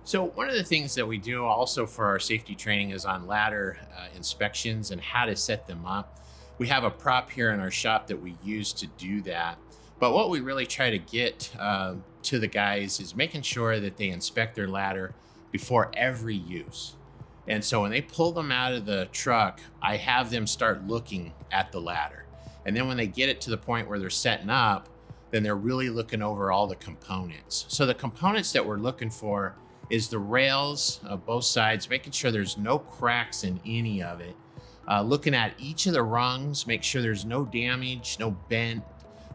So one of the things that we do also for our safety training is on ladder inspections and how to set them up. We have a prop here in our shop that we use to do that. But what we really try to get to the guys is making sure that they inspect their ladder before every use. And so when they pull them out of the truck, I have them start looking at the ladder. And then when they get it to the point where they're setting up, then they're really looking over all the components. So the components that we're looking for is the rails of both sides, making sure there's no cracks in any of it. Looking at each of the rungs, make sure there's no damage, no bent,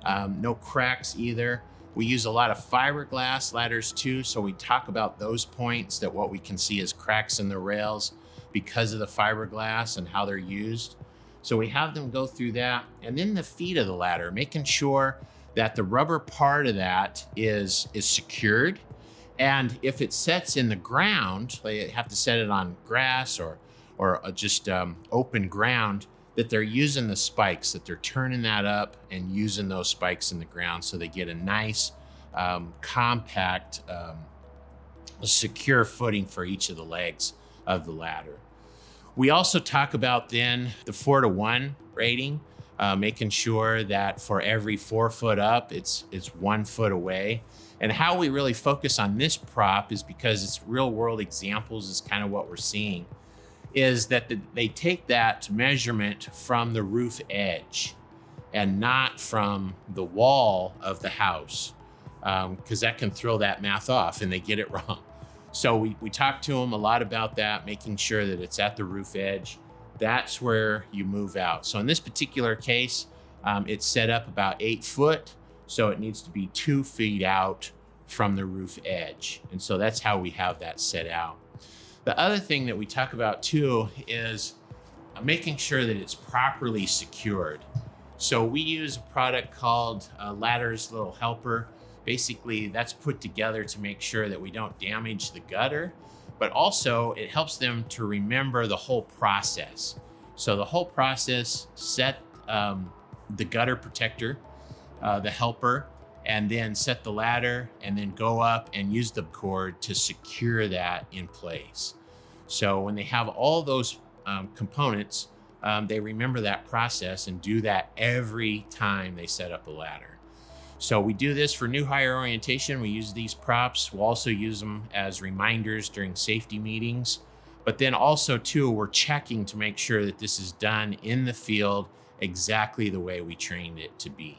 no cracks either. We use a lot of fiberglass ladders too, so we talk about those points that what we can see is cracks in the rails because of the fiberglass and how they're used. So we have them go through that. And then the feet of the ladder, making sure that the rubber part of that is secured. And if it sets in the ground, they have to set it on grass or just open ground, that they're using the spikes, that they're turning that up and using those spikes in the ground so they get a nice, compact, secure footing for each of the legs of the ladder. We also talk about then the 4-to-1 rating, making sure that for every 4 foot up, it's 1 foot away. And how we really focus on this prop is because it's real world examples is kind of what we're seeing, is that they take that measurement from the roof edge and not from the wall of the house, because that can throw that math off and they get it wrong. So we talk to them a lot about that, making sure that it's at the roof edge. That's where you move out. So in this particular case, it's set up about 8 foot. So it needs to be 2 feet out from the roof edge. And so that's how we have that set out. The other thing that we talk about too is making sure that it's properly secured. So we use a product called Ladder's Little Helper. Basically, that's put together to make sure that we don't damage the gutter, but also it helps them to remember the whole process. So the whole process, set the gutter protector, the helper, and then set the ladder, and then go up and use the cord to secure that in place. So when they have all those components, they remember that process and do that every time they set up a ladder. So we do this for new hire orientation. We use these props. We'll also use them as reminders during safety meetings. But then also too, we're checking to make sure that this is done in the field exactly the way we trained it to be.